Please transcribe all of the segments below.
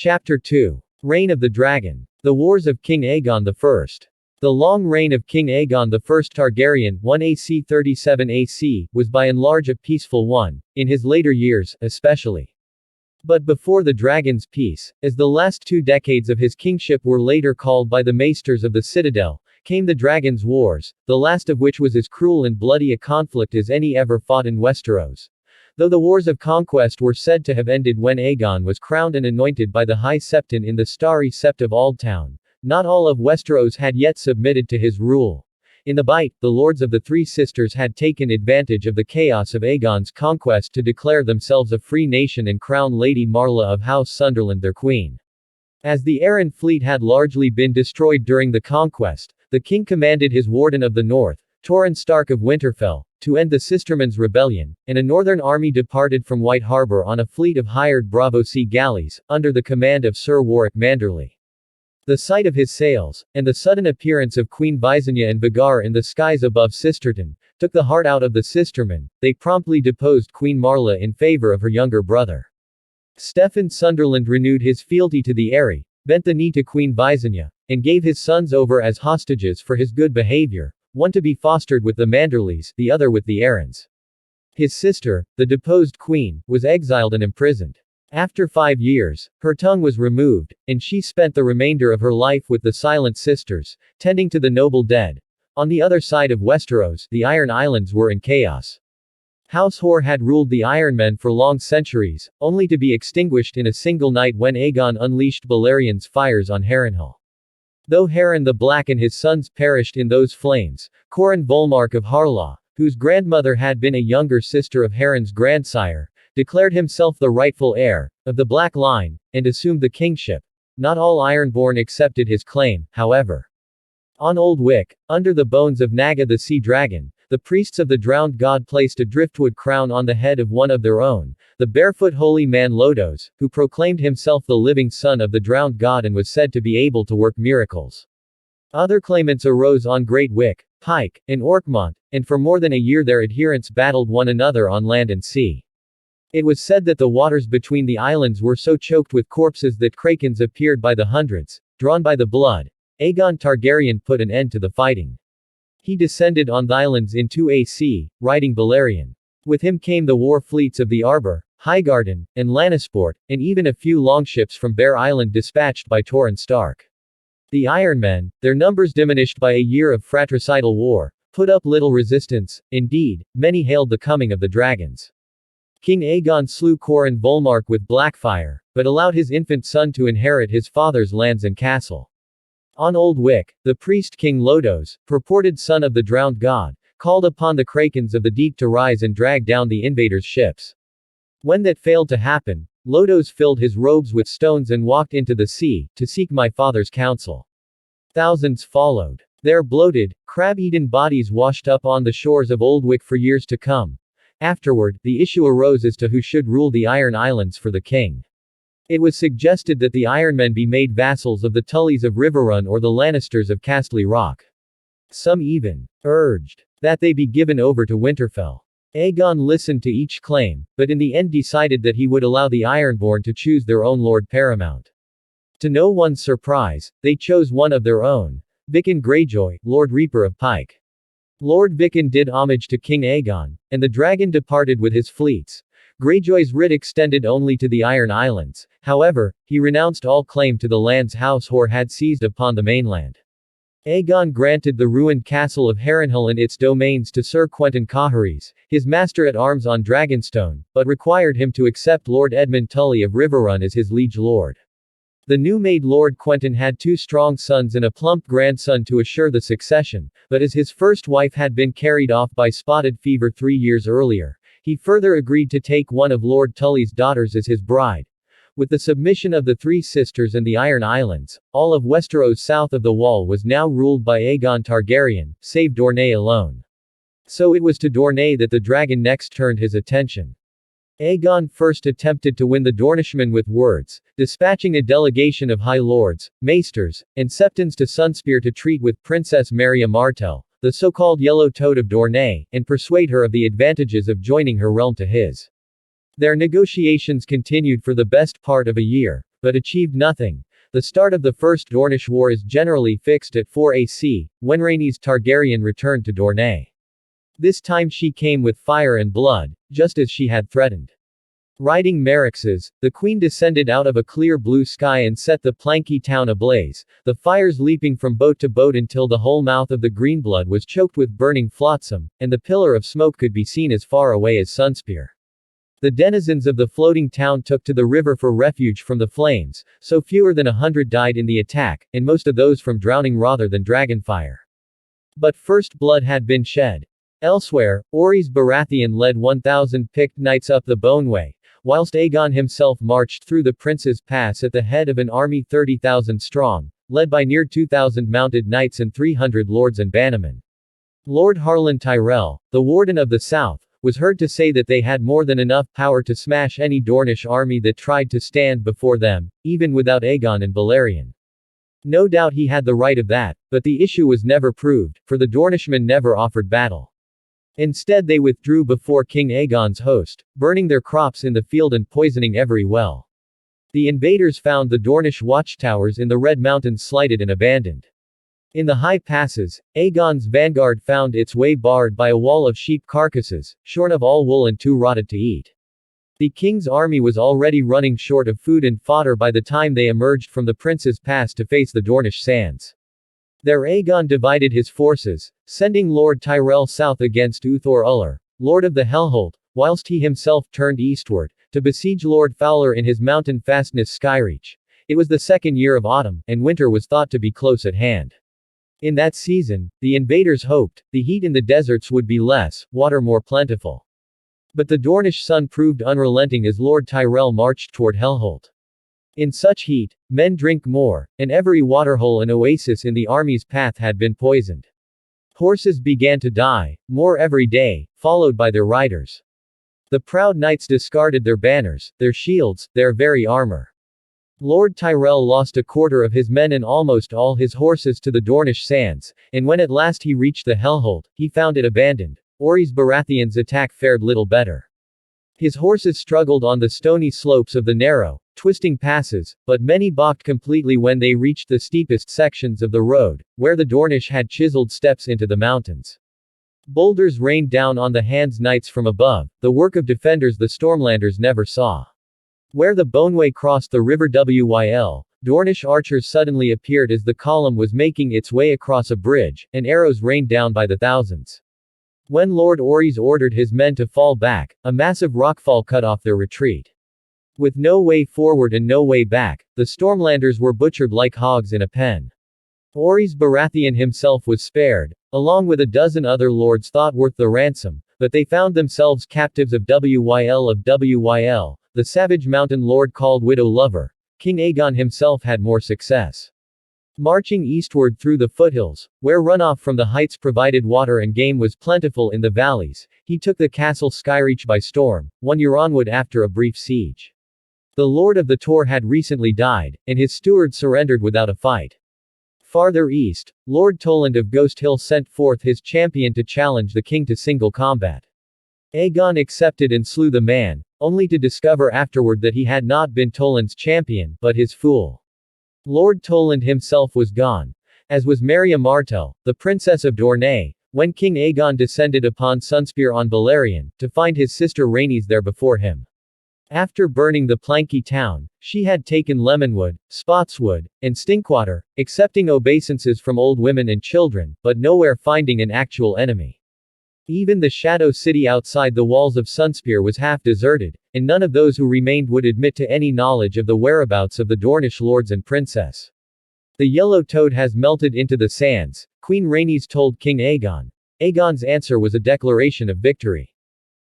Chapter 2. Reign of the Dragon. The Wars of King Aegon I. The long reign of King Aegon I Targaryen 1 AC 37 AC was by and large a peaceful one, in his later years, especially. But before the Dragon's Peace, as the last 2 decades of his kingship were later called by the maesters of the Citadel, came the Dragon's Wars, the last of which was as cruel and bloody a conflict as any ever fought in Westeros. Though the Wars of Conquest were said to have ended when Aegon was crowned and anointed by the High Septon in the starry Sept of Aldtown, not all of Westeros had yet submitted to his rule. In the Bight, the lords of the Three Sisters had taken advantage of the chaos of Aegon's conquest to declare themselves a free nation and crown Lady Marla of House Sunderland their queen. As the Arryn fleet had largely been destroyed during the conquest, the king commanded his Warden of the North, Torrhen Stark of Winterfell, to end the Sistermen's rebellion, and a northern army departed from White Harbor on a fleet of hired Bravo Sea galleys, under the command of Sir Warwick Manderley. The sight of his sails, and the sudden appearance of Queen Visenya and Vhagar in the skies above Sisterton, took the heart out of the Sistermen. They promptly deposed Queen Marla in favor of her younger brother. Steffan Sunderland renewed his fealty to the Eyrie, bent the knee to Queen Visenya, and gave his sons over as hostages for his good behavior, one to be fostered with the Manderleys, the other with the Arryns. His sister, the deposed queen, was exiled and imprisoned. After 5 years, her tongue was removed, and she spent the remainder of her life with the Silent Sisters, tending to the noble dead. On the other side of Westeros, the Iron Islands were in chaos. House Hoare had ruled the Ironmen for long centuries, only to be extinguished in a single night when Aegon unleashed Balerian's fires on Harrenhal. Though Harren the Black and his sons perished in those flames, Corin Volmark of Harlaw, whose grandmother had been a younger sister of Harren's grandsire, declared himself the rightful heir of the Black line, and assumed the kingship. Not all Ironborn accepted his claim, however. On Old Wick, under the bones of Naga the Sea Dragon, the priests of the drowned god placed a driftwood crown on the head of one of their own, the barefoot holy man Lodos, who proclaimed himself the living son of the drowned god and was said to be able to work miracles. Other claimants arose on Great Wick, Pike, and Orkmont, and for more than a year their adherents battled one another on land and sea. It was said that the waters between the islands were so choked with corpses that krakens appeared by the hundreds, drawn by the blood. Aegon Targaryen put an end to the fighting. He descended on the islands in 2 AC, riding Balerion. With him came the war fleets of the Arbor, Highgarden, and Lannisport, and even a few longships from Bear Island dispatched by Torrhen Stark. The Ironmen, their numbers diminished by a year of fratricidal war, put up little resistance. Indeed, many hailed the coming of the dragons. King Aegon slew Corin Volmark with Blackfire, but allowed his infant son to inherit his father's lands and castle. On Old Wick, the priest King Lodos, purported son of the drowned god, called upon the krakens of the deep to rise and drag down the invaders' ships. When that failed to happen, Lodos filled his robes with stones and walked into the sea, to seek my father's counsel. Thousands followed. Their bloated, crab-eaten bodies washed up on the shores of Old Wick for years to come. Afterward, the issue arose as to who should rule the Iron Islands for the king. It was suggested that the Ironmen be made vassals of the Tullys of Riverrun or the Lannisters of Castle Rock. Some even urged that they be given over to Winterfell. Aegon listened to each claim, but in the end decided that he would allow the Ironborn to choose their own Lord Paramount. To no one's surprise, they chose one of their own, Viken Greyjoy, Lord Reaper of Pike. Lord Viken did homage to King Aegon, and the dragon departed with his fleets. Greyjoy's writ extended only to the Iron Islands, however, he renounced all claim to the lands House Hoare had seized upon the mainland. Aegon granted the ruined castle of Harrenhal and its domains to Sir Quentyn Caharis, his master-at-arms on Dragonstone, but required him to accept Lord Edmund Tully of Riverrun as his liege lord. The new-made Lord Quentyn had 2 strong sons and a plump grandson to assure the succession, but as his first wife had been carried off by spotted fever 3 years earlier, he further agreed to take one of Lord Tully's daughters as his bride. With the submission of the Three Sisters and the Iron Islands, all of Westeros south of the Wall was now ruled by Aegon Targaryen, save Dorne alone. So it was to Dorne that the dragon next turned his attention. Aegon first attempted to win the Dornishmen with words, dispatching a delegation of High Lords, Maesters, and Septons to Sunspear to treat with Princess Marya Martell, the so-called Yellow Toad of Dorne, and persuade her of the advantages of joining her realm to his. Their negotiations continued for the best part of a year, but achieved nothing. The start of the First Dornish War is generally fixed at 4 AC, when Rhaenys Targaryen returned to Dorne. This time she came with fire and blood, just as she had threatened. Riding Merryxes, the queen descended out of a clear blue sky and set the planky town ablaze, the fires leaping from boat to boat until the whole mouth of the Greenblood was choked with burning flotsam, and the pillar of smoke could be seen as far away as Sunspear. The denizens of the floating town took to the river for refuge from the flames, so fewer than 100 died in the attack, and most of those from drowning rather than dragonfire. But first blood had been shed. Elsewhere, Orys Baratheon led 1,000 picked knights up the Boneway, whilst Aegon himself marched through the Prince's Pass at the head of an army 30,000 strong, led by near 2,000 mounted knights and 300 lords and bannermen. Lord Harlan Tyrell, the Warden of the South, was heard to say that they had more than enough power to smash any Dornish army that tried to stand before them, even without Aegon and Balerion. No doubt he had the right of that, but the issue was never proved, for the Dornishmen never offered battle. Instead they withdrew before King Aegon's host, burning their crops in the field and poisoning every well. The invaders found the Dornish watchtowers in the Red Mountains slighted and abandoned. In the high passes, Aegon's vanguard found its way barred by a wall of sheep carcasses, shorn of all wool and too rotted to eat. The king's army was already running short of food and fodder by the time they emerged from the Prince's Pass to face the Dornish sands. There Aegon divided his forces, sending Lord Tyrell south against Uthor Uller, Lord of the Hellholt, whilst he himself turned eastward, to besiege Lord Fowler in his mountain fastness Skyreach. It was the second year of autumn, and winter was thought to be close at hand. In that season, the invaders hoped, the heat in the deserts would be less, water more plentiful. But the Dornish sun proved unrelenting as Lord Tyrell marched toward Hellholt. In such heat, men drink more, and every waterhole and oasis in the army's path had been poisoned. Horses began to die, more every day, followed by their riders. The proud knights discarded their banners, their shields, their very armor. Lord Tyrell lost a quarter of his men and almost all his horses to the Dornish sands, and when at last he reached the Hellholt, he found it abandoned. Orys Baratheon's attack fared little better. His horses struggled on the stony slopes of the narrow, twisting passes, but many balked completely when they reached the steepest sections of the road, where the Dornish had chiseled steps into the mountains. Boulders rained down on the Hands Knights from above, the work of defenders the Stormlanders never saw. Where the Boneway crossed the river Wyl, Dornish archers suddenly appeared as the column was making its way across a bridge, and arrows rained down by the thousands. When Lord Orys ordered his men to fall back, a massive rockfall cut off their retreat. With no way forward and no way back, the Stormlanders were butchered like hogs in a pen. Orys Baratheon himself was spared, along with a dozen other lords thought worth the ransom, but they found themselves captives of Wyl, the savage mountain lord called Widow Lover. King Aegon himself had more success. Marching eastward through the foothills, where runoff from the heights provided water and game was plentiful in the valleys, he took the castle Skyreach by storm, won Euronwood after a brief siege. The Lord of the Tor had recently died, and his steward surrendered without a fight. Farther east, Lord Toland of Ghost Hill sent forth his champion to challenge the king to single combat. Aegon accepted and slew the man, only to discover afterward that he had not been Toland's champion, but his fool. Lord Toland himself was gone, as was Marya Martell, the princess of Dorne, when King Aegon descended upon Sunspear on Balerion, to find his sister Rhaenys there before him. After burning the planky town, she had taken Lemonwood, Spotswood, and Stinkwater, accepting obeisances from old women and children, but nowhere finding an actual enemy. Even the Shadow City outside the walls of Sunspear was half deserted, and none of those who remained would admit to any knowledge of the whereabouts of the Dornish lords and princess. The yellow toad has melted into the sands, Queen Rhaenys told King Aegon. Aegon's answer was a declaration of victory.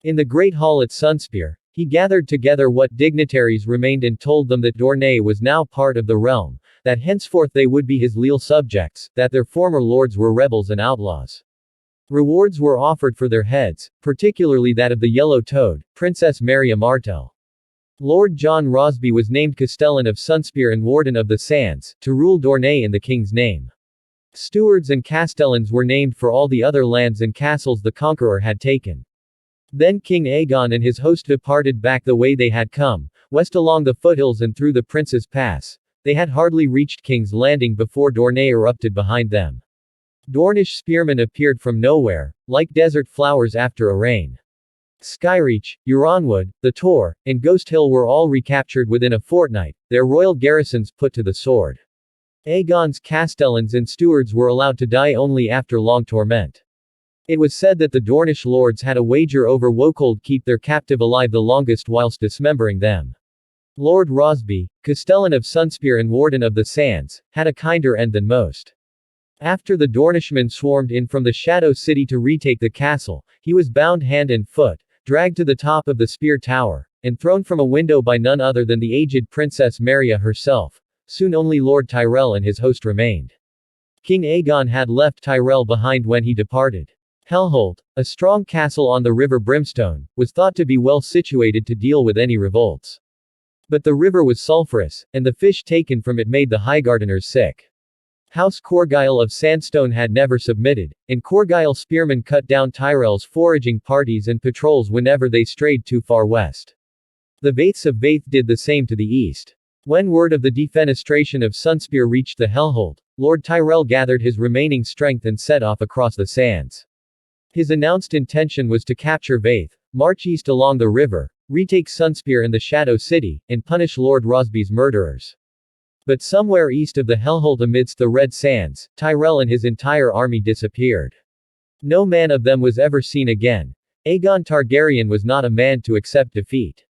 In the great hall at Sunspear, he gathered together what dignitaries remained and told them that Dorne was now part of the realm, that henceforth they would be his leal subjects, that their former lords were rebels and outlaws. Rewards were offered for their heads, particularly that of the Yellow Toad, Princess Marya Martell. Lord John Rosby was named Castellan of Sunspear and Warden of the Sands, to rule Dorne in the king's name. Stewards and castellans were named for all the other lands and castles the conqueror had taken. Then King Aegon and his host departed back the way they had come, west along the foothills and through the Prince's Pass. They had hardly reached King's Landing before Dorne erupted behind them. Dornish spearmen appeared from nowhere, like desert flowers after a rain. Skyreach, Euronwood, the Tor, and Ghost Hill were all recaptured within a fortnight, their royal garrisons put to the sword. Aegon's castellans and stewards were allowed to die only after long torment. It was said that the Dornish lords had a wager over Wokold keep their captive alive the longest whilst dismembering them. Lord Rosby, Castellan of Sunspear and Warden of the Sands, had a kinder end than most. After the Dornishmen swarmed in from the Shadow City to retake the castle, he was bound hand and foot, dragged to the top of the Spear Tower, and thrown from a window by none other than the aged Princess Meria herself. Soon only Lord Tyrell and his host remained. King Aegon had left Tyrell behind when he departed. Hellholt, a strong castle on the River Brimstone, was thought to be well situated to deal with any revolts. But the river was sulphurous, and the fish taken from it made the Highgardeners sick. House Corgyle of Sandstone had never submitted, and Corgyle spearmen cut down Tyrell's foraging parties and patrols whenever they strayed too far west. The Vaiths of Vaith did the same to the east. When word of the defenestration of Sunspear reached the Hellholt, Lord Tyrell gathered his remaining strength and set off across the sands. His announced intention was to capture Vaith, march east along the river, retake Sunspear and the Shadow City, and punish Lord Rosby's murderers. But somewhere east of the Hellholt amidst the red sands, Tyrell and his entire army disappeared. No man of them was ever seen again. Aegon Targaryen was not a man to accept defeat.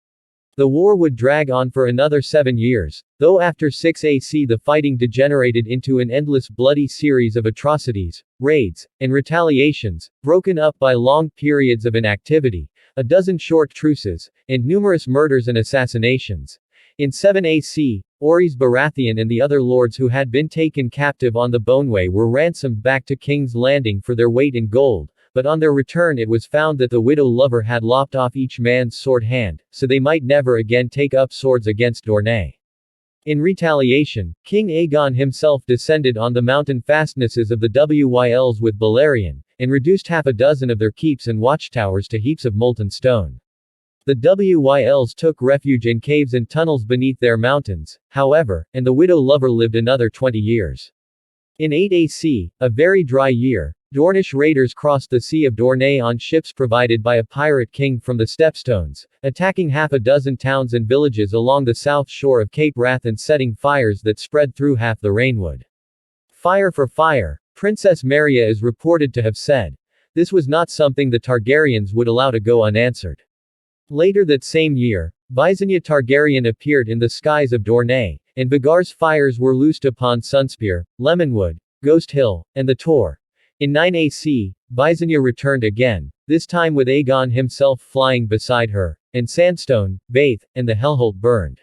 The war would drag on for another 7 years, though after 6 AC the fighting degenerated into an endless bloody series of atrocities, raids, and retaliations, broken up by long periods of inactivity, a dozen short truces, and numerous murders and assassinations. In 7 AC, Orys Baratheon and the other lords who had been taken captive on the Boneway were ransomed back to King's Landing for their weight in gold, but on their return it was found that the widow lover had lopped off each man's sword hand, so they might never again take up swords against Dorne. In retaliation, King Aegon himself descended on the mountain fastnesses of the Wyls with Balerion, and reduced half a dozen of their keeps and watchtowers to heaps of molten stone. The Wyls took refuge in caves and tunnels beneath their mountains, however, and the widow lover lived another 20 years. In 8 AC, a very dry year, Dornish raiders crossed the Sea of Dorne on ships provided by a pirate king from the Stepstones, attacking half a dozen towns and villages along the south shore of Cape Wrath and setting fires that spread through half the Rainwood. Fire for fire, Princess Meria is reported to have said. This was not something the Targaryens would allow to go unanswered. Later that same year, Visenya Targaryen appeared in the skies of Dorne, and Vhagar's fires were loosed upon Sunspear, Lemonwood, Ghost Hill, and the Tor. In 9 AC, Visenya returned again, this time with Aegon himself flying beside her, and Sandstone, Vaith, and the Hellholt burned.